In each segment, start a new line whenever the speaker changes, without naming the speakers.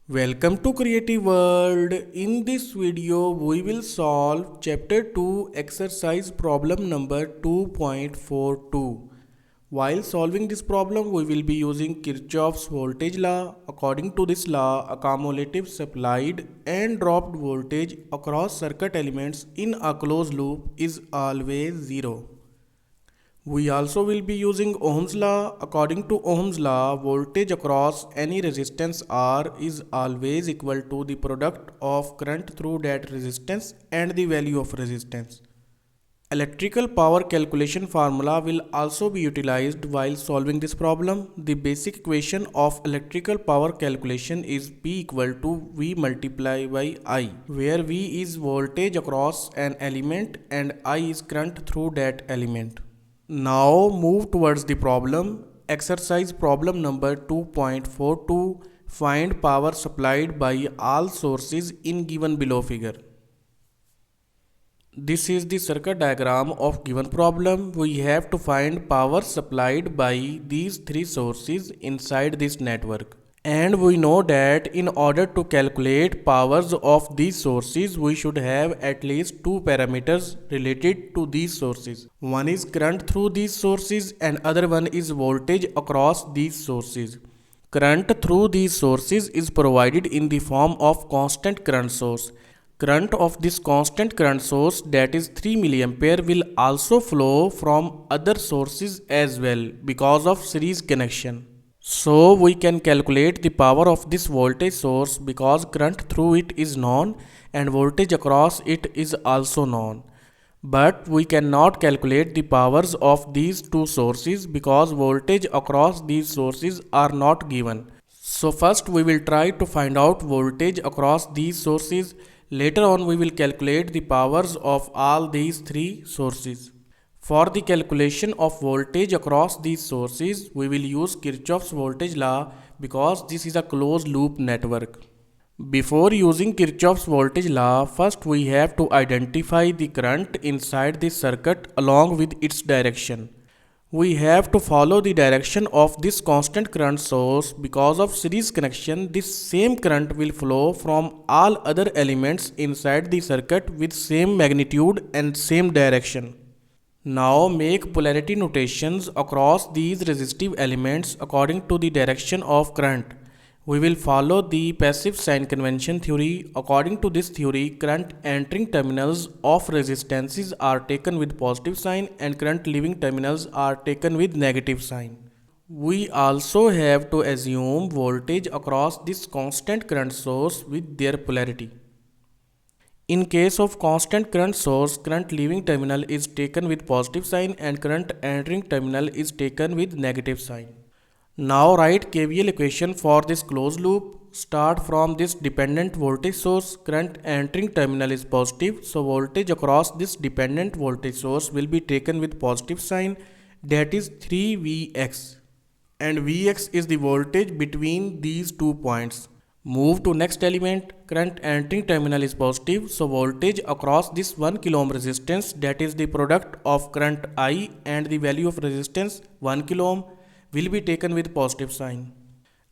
Welcome to Creative World. In this video, we will solve Chapter 2 exercise problem number 2.42. While solving this problem, we will be using Kirchoff's voltage law. According to this law, a cumulative supplied and dropped voltage across circuit elements in a closed loop is always zero. We also will be using Ohm's law. According to Ohm's law, voltage across any resistance R is always equal to the product of current through that resistance and the value of resistance. Electrical power calculation formula will also be utilized while solving this problem. The basic equation of electrical power calculation is P equal to V multiplied by I, where V is voltage across an element and I is current through that element. Now move towards the problem. Exercise problem number 2.42. Find power supplied by all sources in given below figure. This is the circuit diagram of given problem. We have to find power supplied by these three sources inside this network. And we know that in order to calculate powers of these sources, we should have at least two parameters related to these sources. One is current through these sources and other one is voltage across these sources. Current through these sources is provided in the form of constant current source. Current of this constant current source, that is 3 mA, will also flow from other sources as well because of series connection. So we can calculate the power of this voltage source because current through it is known and voltage across it is also known. But we cannot calculate the powers of these two sources because voltage across these sources are not given. So first we will try to find out voltage across these sources. Later on we will calculate the powers of all these three sources. For the calculation of voltage across these sources, we will use Kirchoff's voltage law because this is a closed loop network. Before using Kirchoff's voltage law, first we have to identify the current inside the circuit along with its direction. We have to follow the direction of this constant current source. Because of series connection, this same current will flow from all other elements inside the circuit with same magnitude and same direction. Now make polarity notations across these resistive elements according to the direction of current. We will follow the passive sign convention theory. According to this theory, current entering terminals of resistances are taken with positive sign and current leaving terminals are taken with negative sign. We also have to assume voltage across this constant current source with their polarity. In case of constant current source, current leaving terminal is taken with positive sign and current entering terminal is taken with negative sign. Now write KVL equation for this closed loop. Start from this dependent voltage source. Current entering terminal is positive, so voltage across this dependent voltage source will be taken with positive sign, that is 3Vx. And Vx is the voltage between these 2 points. Move to next element. Current entering terminal is positive, so voltage across this 1 kilo ohm resistance, that is the product of current I and the value of resistance 1 kilo ohm, will be taken with positive sign.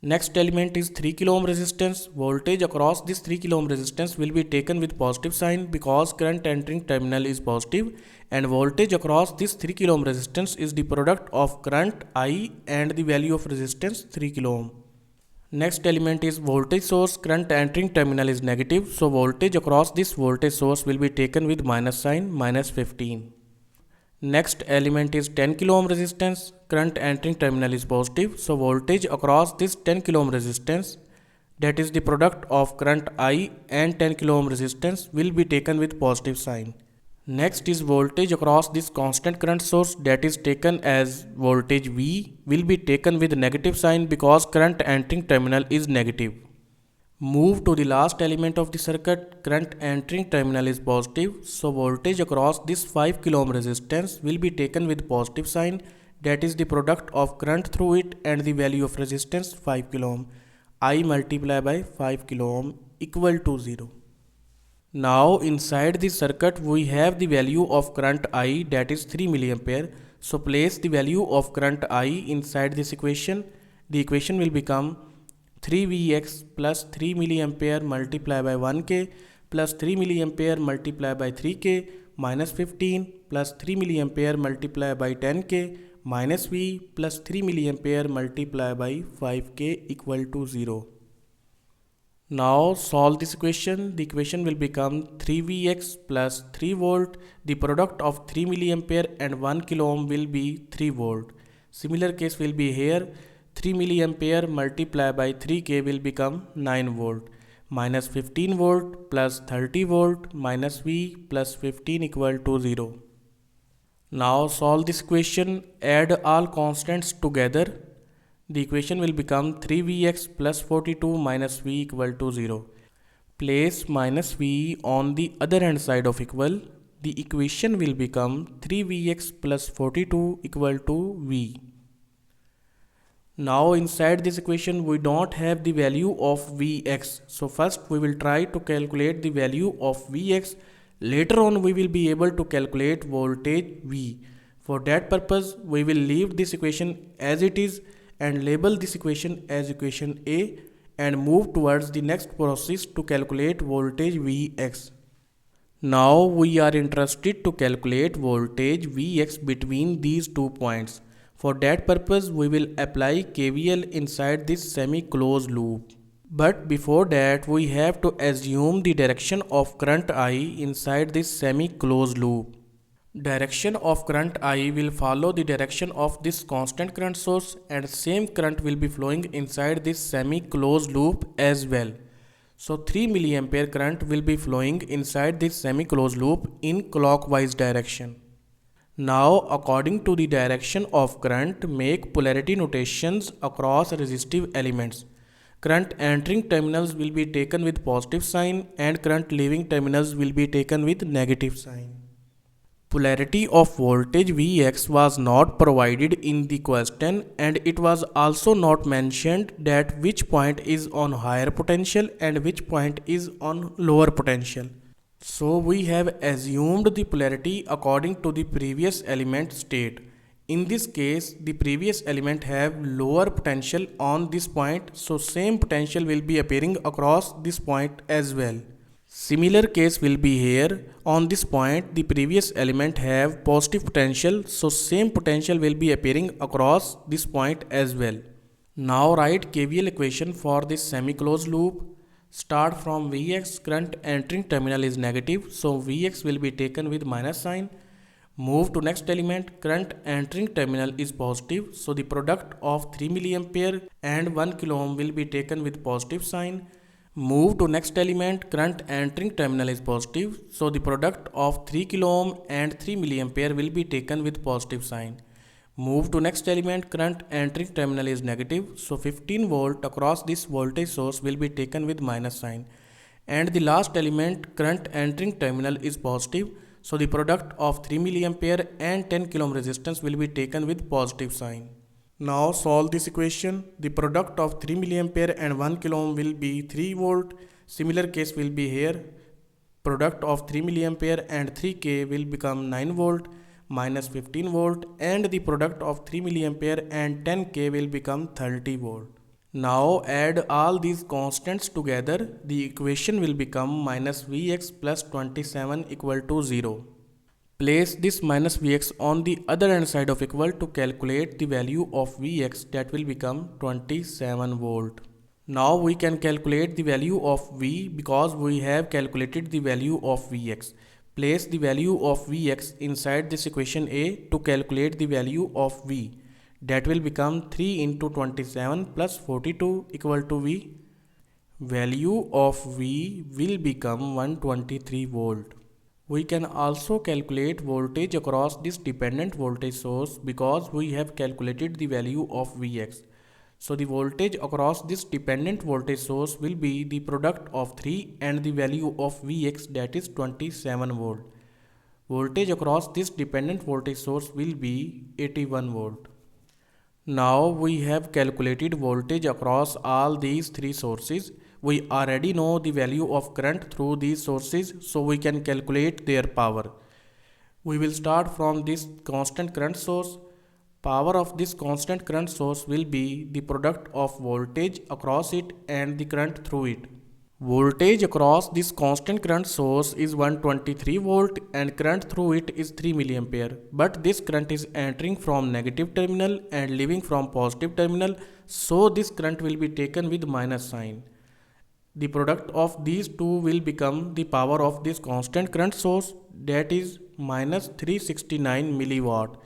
Next element is 3 kilo ohm resistance. Voltage across this 3 kilo ohm resistance will be taken with positive sign because current entering terminal is positive and voltage across this 3 kilo ohm resistance is the product of current I and the value of resistance 3 kilo ohm. Next element is voltage source. Current entering terminal is negative, so voltage across this voltage source will be taken with minus sign, minus 15. Next element is 10 kilo ohm resistance. Current entering terminal is positive, so voltage across this 10 kilo ohm resistance, that is the product of current I and 10 kilo ohm resistance, will be taken with positive sign. Next is voltage across this constant current source, that is taken as voltage V, will be taken with negative sign because current entering terminal is negative. Move to the last element of the circuit. Current entering terminal is positive, so voltage across this 5 kilo ohm resistance will be taken with positive sign, that is the product of current through it and the value of resistance 5 kilo ohm. I multiplied by 5 kilo ohm equal to 0. Now inside this circuit we have the value of current I, that is 3 mA. So place the value of current I inside this equation. The equation will become 3Vx plus 3 milliampere multiplied by 1K plus 3 milliampere multiplied by 3K minus 15 plus 3 milliampere multiplied by 10K minus V plus 3 milliampere multiplied by 5K equal to 0. Now solve this equation. The equation will become 3Vx plus 3 volt. The product of 3 milliampere and 1 kilo ohm will be 3 volt. Similar case will be here. 3 milliampere multiplied by 3K will become 9 volt. Minus 15 volt plus 30 volt minus V plus 15 equal to 0. Now solve this equation. Add all constants together. The equation will become 3Vx plus 42 minus V equal to 0. Place minus V on the other hand side of equal. The equation will become 3Vx plus 42 equal to V. Now inside this equation we don't have the value of Vx. So first we will try to calculate the value of Vx. Later on we will be able to calculate voltage V. For that purpose we will leave this equation as it is and label this equation as equation A and move towards the next process to calculate voltage Vx. Now we are interested to calculate voltage Vx between these 2 points. For that purpose we will apply KVL inside this semi-closed loop. But before that we have to assume the direction of current I inside this semi-closed loop. Direction of current I will follow the direction of this constant current source and same current will be flowing inside this semi-closed loop as well. So 3 milliampere current will be flowing inside this semi-closed loop in clockwise direction. Now according to the direction of current, make polarity notations across resistive elements. Current entering terminals will be taken with positive sign and current leaving terminals will be taken with negative sign. Polarity of voltage Vx was not provided in the question and it was also not mentioned that which point is on higher potential and which point is on lower potential. So we have assumed the polarity according to the previous element state. In this case, the previous element have lower potential on this point, so same potential will be appearing across this point as well. Similar case will be here. On this point, the previous element have positive potential, so same potential will be appearing across this point as well. Now write KVL equation for this semi-closed loop. Start from Vx, current entering terminal is negative, so Vx will be taken with minus sign. Move to next element, current entering terminal is positive, so the product of 3 milliampere and 1 kilo ohm will be taken with positive sign. Move to next element, current entering terminal is positive, so the product of 3 kilo ohm and 3 milliampere will be taken with positive sign. Move to next element, current entering terminal is negative, so 15 volt across this voltage source will be taken with minus sign. And the last element, current entering terminal is positive, so the product of 3 milliampere and 10 kilo ohm resistance will be taken with positive sign. Now solve this equation. The product of 3 milliampere and 1 kilo ohm will be 3 volt. Similar case will be here. Product of 3 milliampere and 3K will become 9 volt minus 15 volt and the product of 3 milliampere and 10K will become 30 volt. Now add all these constants together. The equation will become minus Vx plus 27 equal to 0. Place this minus Vx on the other hand side of equal to calculate the value of Vx, that will become 27 volt. Now we can calculate the value of V because we have calculated the value of Vx. Place the value of Vx inside this equation A to calculate the value of V. That will become 3 into 27 plus 42 equal to V. Value of V will become 123 volt. We can also calculate voltage across this dependent voltage source because we have calculated the value of Vx. So the voltage across this dependent voltage source will be the product of 3 and the value of Vx, that is 27 volt. Voltage across this dependent voltage source will be 81 volt. Now we have calculated voltage across all these three sources. We already know the value of current through these sources, so we can calculate their power. We will start from this constant current source. Power of this constant current source will be the product of voltage across it and the current through it. Voltage across this constant current source is 123 volt and current through it is 3 milliampere. But this current is entering from negative terminal and leaving from positive terminal, so this current will be taken with minus sign. The product of these two will become the power of this constant current source, that is minus 369 milliwatt.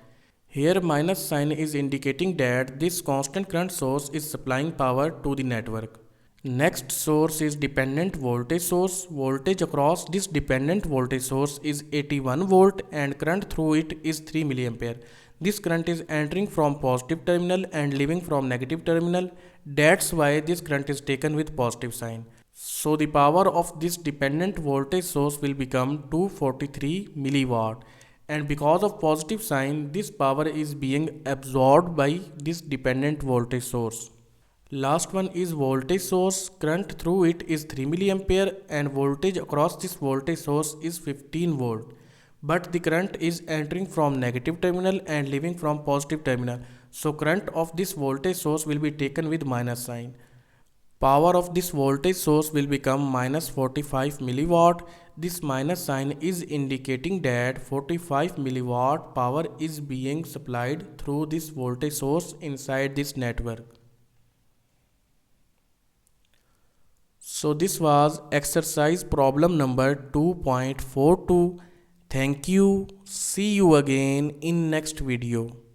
Here minus sign is indicating that this constant current source is supplying power to the network. Next source is dependent voltage source. Voltage across this dependent voltage source is 81 volt and current through it is 3 milliampere. This current is entering from positive terminal and leaving from negative terminal. That's why this current is taken with positive sign. So the power of this dependent voltage source will become 243 milliwatt. And because of positive sign, this power is being absorbed by this dependent voltage source. Last one is voltage source. Current through it is 3 milliampere and voltage across this voltage source is 15 volt. But the current is entering from negative terminal and leaving from positive terminal. So current of this voltage source will be taken with minus sign. Power of this voltage source will become minus 45 milliwatt. This minus sign is indicating that 45 milliwatt power is being supplied through this voltage source inside this network. So this was exercise problem number 2.42. Thank you. See you again in next video.